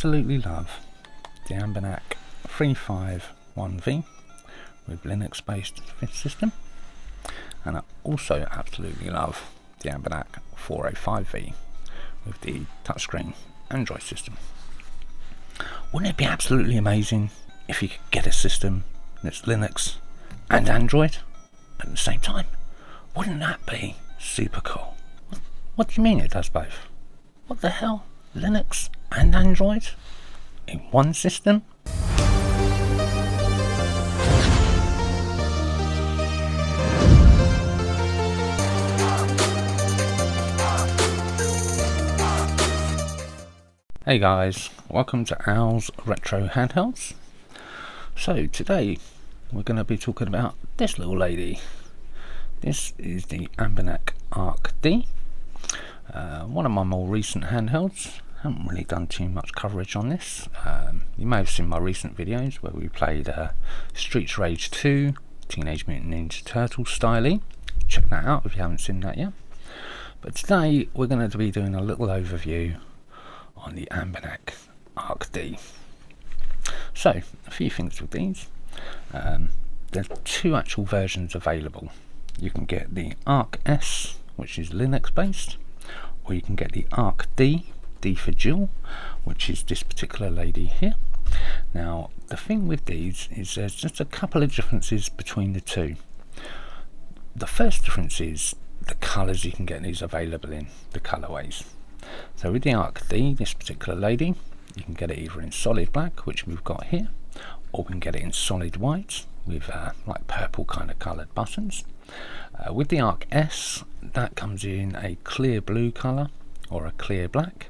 absolutely love the Anbernic 351V with Linux based system, and I also absolutely love the Anbernic 405V with the touchscreen Android system. Wouldn't it be absolutely amazing if you could get a system that's Linux and Android at the same time? Wouldn't that be super cool? What do you mean it does both? What the hell? Linux and Android in one system? Hey guys, welcome to Owl's Retro Handhelds. So today we're going to be talking about this little lady. This is the Anbernic ARC-D, one of my more recent handhelds. Haven't really done too much coverage on this. You may have seen my recent videos where we played Streets Rage 2, Teenage Mutant Ninja Turtles style. Check that out if you haven't seen that yet. But today we're going to be doing a little overview on the Anbernic ARC-D. So, a few things with these. There's two actual versions available. You can get the ARC-S, which is Linux based, or you can get the ARC-D, D for dual, which is this particular lady here. Now, the thing with these is there's just a couple of differences between the two. The first difference is the colours you can get these available in, the colourways. So with the ARC-D, this particular lady, you can get it either in solid black, which we've got here, or we can get it in solid white with like purple kind of coloured buttons. With the ARC-S, that comes in a clear blue colour or a clear black.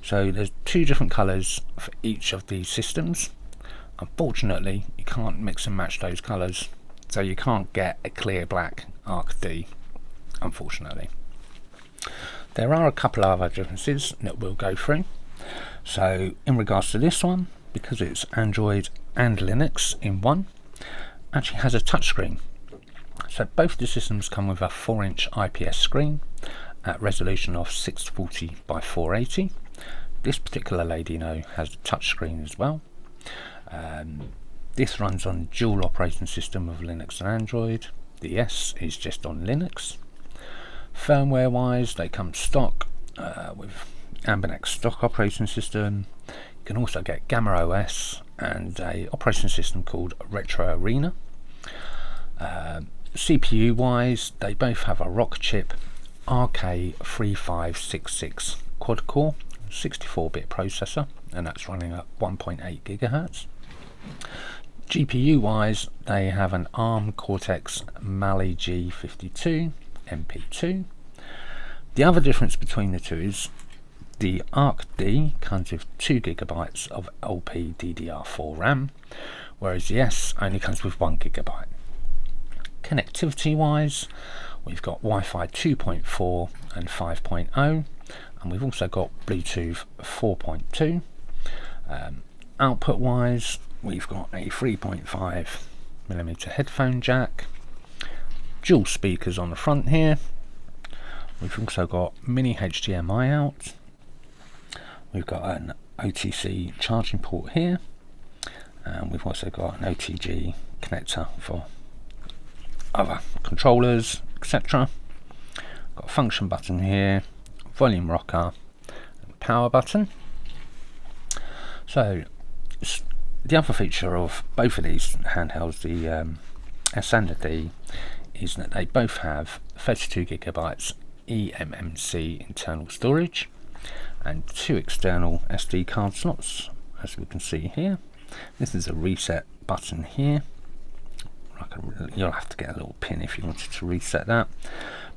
So there's two different colours for each of these systems. Unfortunately, you can't mix and match those colours, so you can't get a clear black ARC-D, unfortunately. There are a couple of other differences that we'll go through. So in regards to this one, because it's Android and Linux in one, actually has a touchscreen. So both the systems come with a 4-inch IPS screen at resolution of 640 by 480. This particular lady now has a touchscreen as well. This runs on dual operating system of Linux and Android. The S is just on Linux. Firmware wise, they come stock with Anbernic stock operating system. You can also get GammaOS and a operating system called Retro Arena. CPU wise, they both have a RockChip RK3566 quad core 64-bit processor, and that's running at 1.8 GHz. GPU wise, they have an ARM Cortex Mali-G52 MP2. The other difference between the two is the ARC-D comes with 2 GB of LPDDR4 RAM, whereas the S only comes with 1 GB. Connectivity wise, we've got Wi-Fi 2.4 and 5.0, and we've also got Bluetooth 4.2. Output wise, we've got a 3.5mm headphone jack, dual speakers on the front here. We've also got mini HDMI out. We've got an OTC charging port here, and we've also got an OTG connector for other controllers, etc. Got a function button here, volume rocker, and power button. So the other feature of both of these handhelds, the S and the D, is that they both have 32 GB eMMC internal storage and 2 external SD card slots, as we can see here. This is a reset button here. You'll have to get a little pin if you wanted to reset that,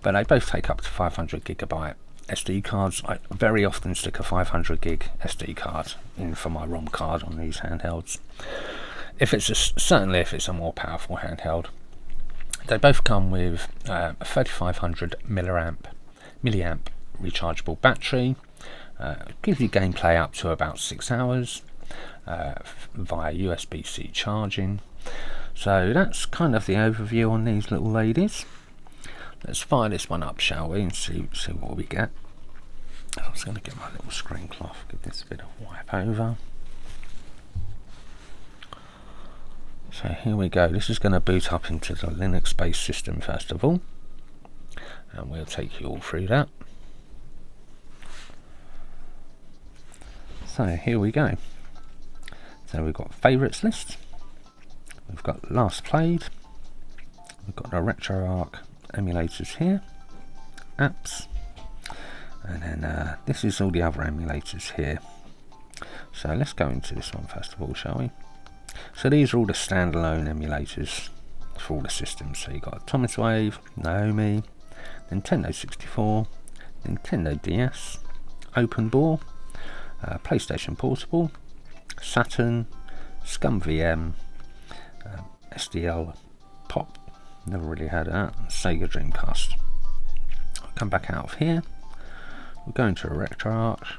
but they both take up to 500 GB SD cards. I very often stick a 500 gig SD card in for my ROM card on these handhelds. Certainly if it's a more powerful handheld. They both come with a 3500 milliamp rechargeable battery. Gives you gameplay up to about 6 hours via USB-C charging. So that's kind of the overview on these little ladies. Let's fire this one up, shall we, and see what we get. I was going to get my little screen cloth, give this a bit of wipe. skip over. So here we go. This is going to boot up into the Linux based system first of all, and we'll take you all through that. So here we go. So we've got favourites list, we've got last played, we've got the RetroArch emulators here, apps, and then this is all the other emulators here. So let's go into this one first of all, shall we? So these are all the standalone emulators for all the systems. So you've got Atomiswave, Naomi, Nintendo 64, Nintendo DS, OpenBore, PlayStation Portable, Saturn, ScumVM, SDL Pop, never really had that, and Sega Dreamcast. I'll come back out of here, we'll go into a RetroArch,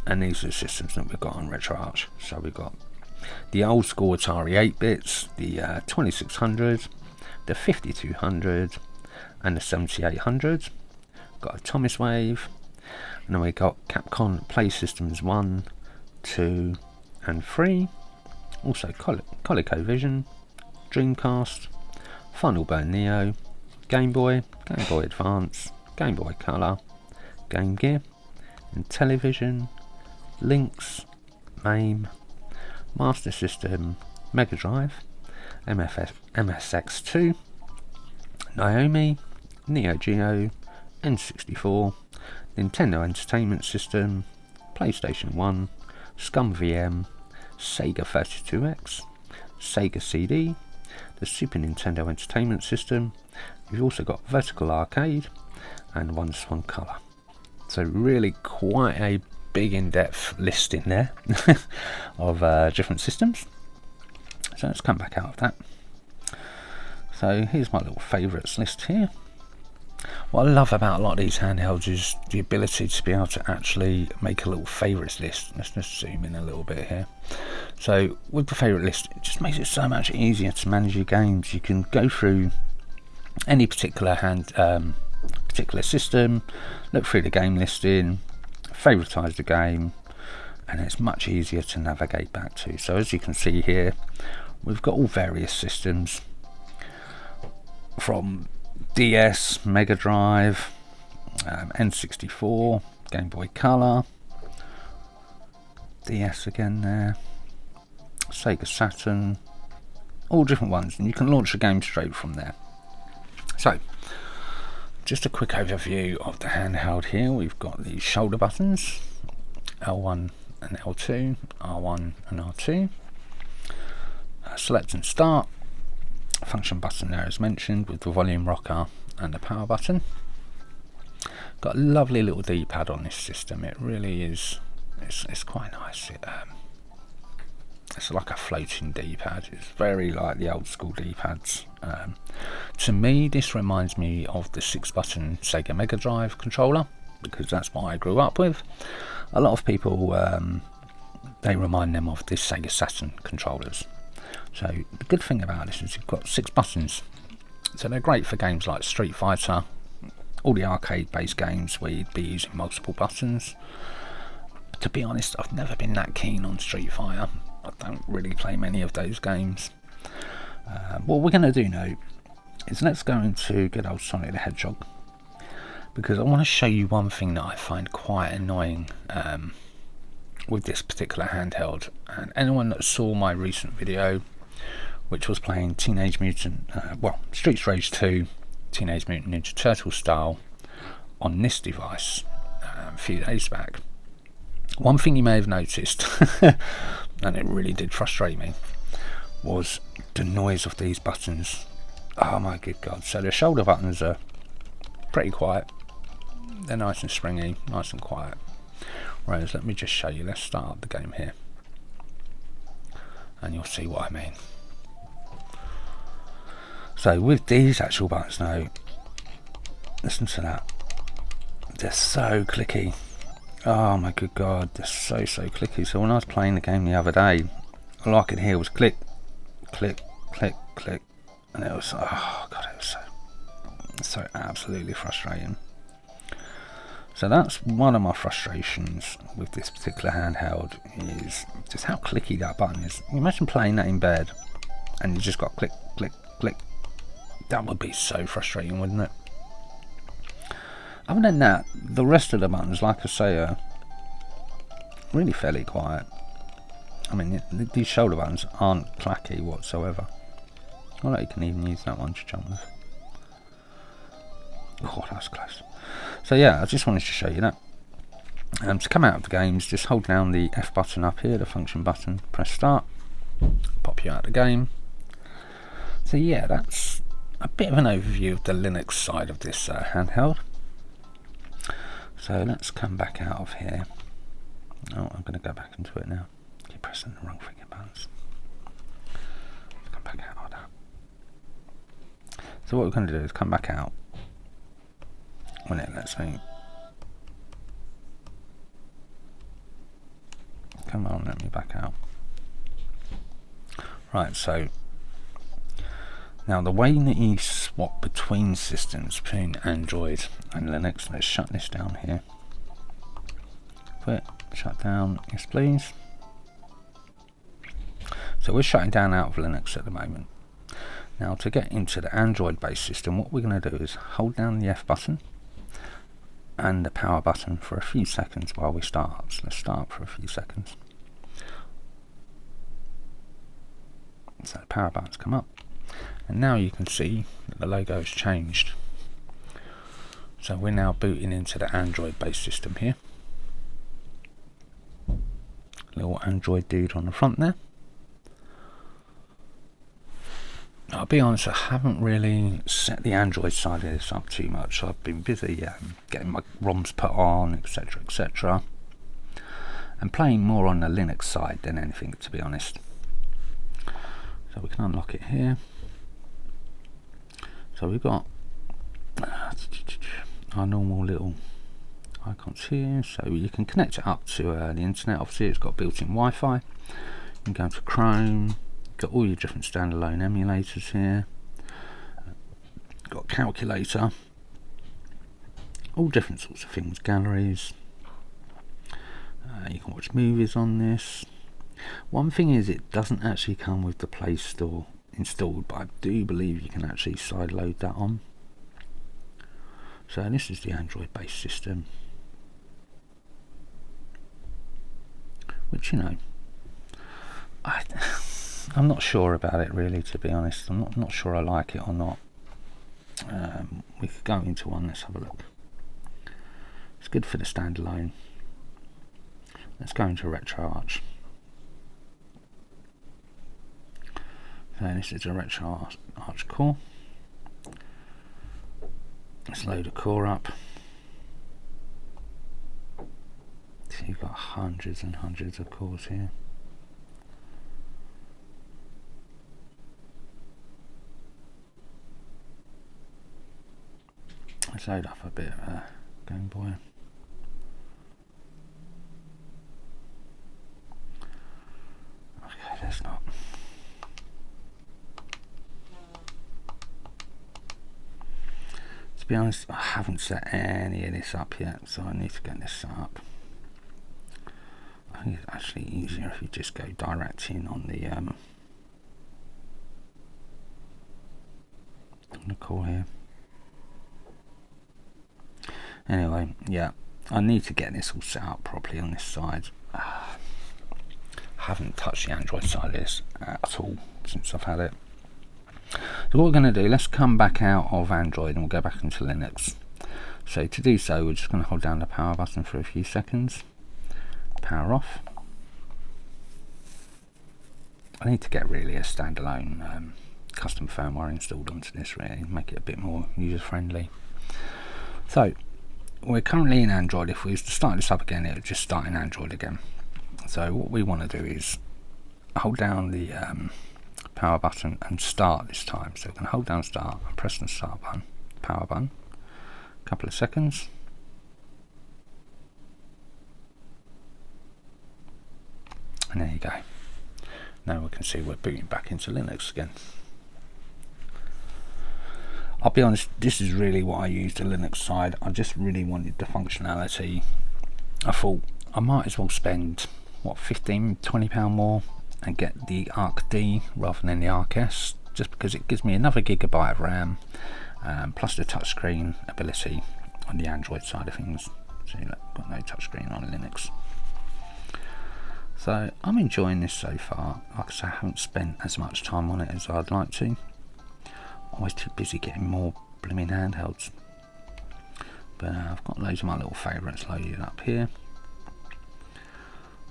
and these are the systems that we've got on RetroArch. So we've got the old school Atari 8-bits, the 2600, the 5200, and the 7800. Got Atomiswave, and then we got Capcom Play Systems 1, 2 and 3, also ColecoVision, Dreamcast, Final Burn Neo, Game Boy, Game Boy Advance, Game Boy Color, Game Gear, Intellivision, Lynx, MAME, Master System, Mega Drive, MSX2, Naomi, Neo Geo, N64, Nintendo Entertainment System, PlayStation 1, ScumVM, Sega 32X, Sega CD, the Super Nintendo Entertainment System. We've also got Vertical Arcade and WonderSwan Color. So really quite a big in-depth list in there of different systems. So let's come back out of that. So here's my little favourites list here. What I love about a lot of these handhelds is the ability to be able to actually make a little favourites list. Let's just zoom in a little bit here. So with the favourite list, it just makes it so much easier to manage your games. You can go through any particular particular system, look through the game listing, favouritize the game, and it's much easier to navigate back to. So as you can see here, we've got all various systems from DS, Mega Drive, N64, Game Boy Color, DS again there, Sega Saturn, all different ones, and you can launch the game straight from there. So just a quick overview of the handheld here. We've got the shoulder buttons, L1 and L2, R1 and R2, select and start, function button there as mentioned with the volume rocker and the power button. Got a lovely little D-pad on this system. It really is, it's quite nice. It's like a floating D-pad. It's very like the old school D-pads. To me this reminds me of the 6-button Sega Mega Drive controller, because that's what I grew up with. A lot of people they remind them of the Sega Saturn controllers. So the good thing about this is you've got 6 buttons, so they're great for games like Street Fighter, all the arcade based games where you'd be using multiple buttons. To be honest, I've never been that keen on Street Fighter. I don't really play many of those games. What we're going to do now is let's go into good old Sonic the Hedgehog, because I want to show you one thing that I find quite annoying with this particular handheld. And anyone that saw my recent video, which was playing Teenage Mutant, Streets Rage 2, Teenage Mutant Ninja Turtle style on this device a few days back, one thing you may have noticed, and it really did frustrate me, was the noise of these buttons. Oh my good god. So the shoulder buttons are pretty quiet, they're nice and springy, nice and quiet. Whereas, let me just show you, let's start up the game here and you'll see what I mean. So with these actual buttons now, listen to that, they're so clicky. Oh my good god, they're so clicky. So when I was playing the game the other day, all I could hear was click, click, click, click, and it was, oh god, it was so absolutely frustrating. So that's one of my frustrations with this particular handheld, is just how clicky that button is. Imagine playing that in bed and you just got click, click, click. That would be so frustrating, wouldn't it? Other than that, the rest of the buttons, like I say, are really fairly quiet. I mean, these shoulder buttons aren't clacky whatsoever. Well, you can even use that one to jump with. Oh, that was close. So yeah, I just wanted to show you that. To come out of the games, just hold down the F button up here, the function button, press start, pop you out of the game. So yeah, that's a bit of an overview of the Linux side of this handheld. So let's come back out of here. Oh, I'm going to go back into it now. Keep pressing the wrong freaking buttons. Come back out of that. So what we're going to do is come back out. When it lets me. Come on, let me back out. Right, so now the way that you swap between systems, between Android and Linux, let's shut this down here. Quit, shut down, yes please. So we're shutting down out of Linux at the moment. Now to get into the Android based system, what we're going to do is hold down the F button and the power button for a few seconds while we start up. So let's start for a few seconds. So the power button's come up, and now you can see that the logo has changed. So we're now booting into the Android based system here. Little Android dude on the front there. I'll be honest, I haven't really set the Android side of this up too much. I've been busy getting my ROMs put on, etc, etc, and playing more on the Linux side than anything, to be honest. So we can unlock it here. So we've got our normal little icons here, so you can connect it up to the internet. Obviously it's got built-in Wi-Fi. You can go to Chrome. Got all your different standalone emulators here. Got a calculator, all different sorts of things, galleries. You can watch movies on this. One thing is, it doesn't actually come with the Play Store installed, but I do believe you can actually sideload that on. So this is the Android based system, which, you know, I'm not sure about it really, to be honest. I'm not sure I like it or not. We could go into one, let's have a look. It's good for the standalone. Let's go into RetroArch. So this is a RetroArch core. Let's load a core up. So you've got hundreds and hundreds of cores here. Let's load up a bit of Game Boy. Okay, that's not. To be honest, I haven't set any of this up yet, so I need to get this set up. I think it's actually easier if you just go direct in on the core here. Anyway, yeah, I need to get this all set up properly on this side. I haven't touched the Android side of this at all since I've had it. So what we're going to do, let's come back out of Android and we'll go back into Linux. So to do so, we're just going to hold down the power button for a few seconds. Power off. I need to get really a standalone custom firmware installed onto this, really, make it a bit more user friendly. So we're currently in Android. If we was to start this up again, it would just start in Android again. So what we want to do is hold down the power button and start this time. So we can hold down start and press the start button, power button, a couple of seconds. And there you go. Now we can see we're booting back into Linux again. I'll be honest, this is really what I used the Linux side. I just really wanted the functionality. I thought I might as well spend, what, £15–20 more and get the ARC-D rather than the ARC-S, just because it gives me another gigabyte of RAM, plus the touchscreen ability on the Android side of things. So you've got no touchscreen on Linux. So I'm enjoying this so far. Like I say, I haven't spent as much time on it as I'd like to. Always too busy getting more blooming handhelds. But I've got loads of my little favourites loaded up here.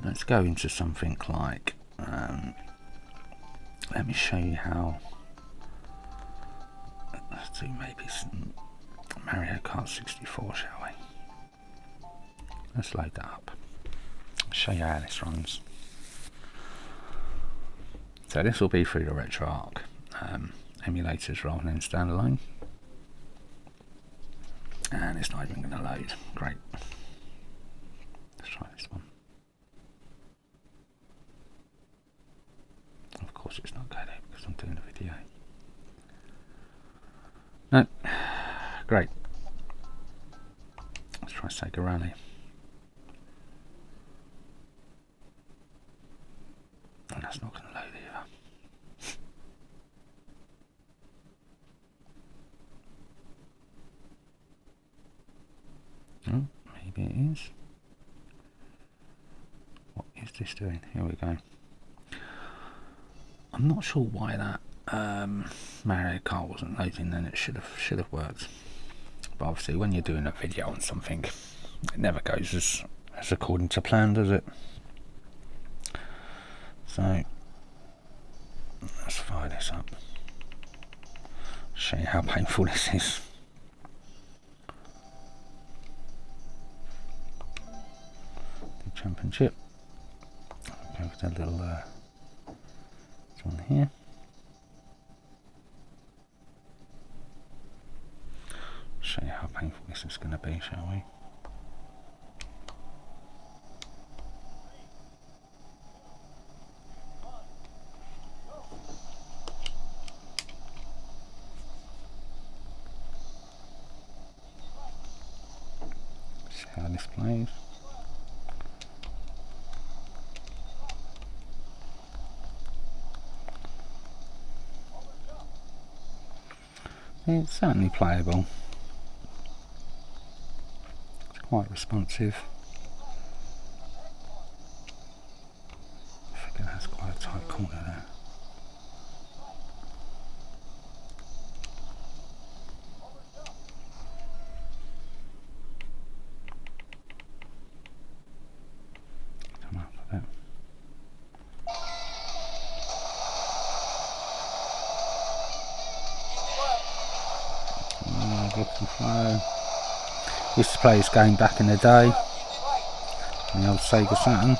Let's go into something like, let me show you how. Let's do maybe some Mario Kart 64, shall we? Let's load that up. I'll show you how this runs. So this will be through the RetroArch emulators rather than standalone. And it's not even going to load. Great. Let's try this one. Of course it's not going to because I'm doing a video. No. Great. Let's try Sega Rally. And that's not going to load either. Oh, maybe it is. What is this doing? Here we go. I'm not sure why that Mario Kart wasn't loading. Then it should have worked. But obviously, when you're doing a video on something, it never goes as according to plan, does it? So let's fire this up. Show you how painful this is. Championship. Go with that little one here. Show you how painful this is going to be, shall we? See how this plays. It's certainly playable. It's quite responsive. I think it has quite a tight corner there. Come up a bit. Flow. Used to play this game back in the day, the old Sega Saturn.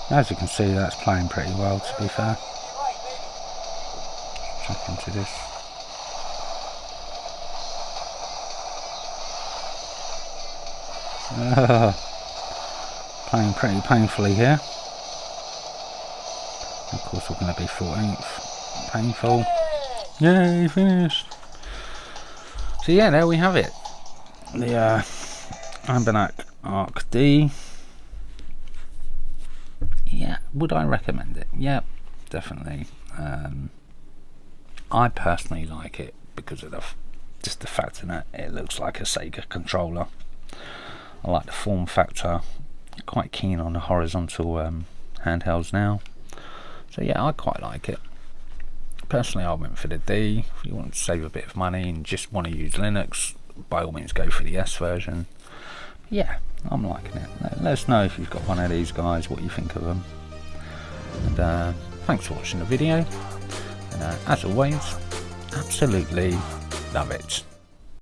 As you can see, that's playing pretty well, to be fair. Check into this. Playing pretty painfully here. Of course, we're going to be 14th. Painful. Yay, finished! So yeah, there we have it. The Anbernic ARC-D. Yeah, would I recommend it? Yeah, definitely. I personally like it because of just the fact that it looks like a Sega controller. I like the form factor. Quite keen on the horizontal handhelds now. So yeah, I quite like it. Personally, I went for the D. If you want to save a bit of money and just want to use Linux, by all means go for the S version. Yeah, I'm liking it. Let us know if you've got one of these guys, what you think of them. And thanks for watching the video. And as always, absolutely love it.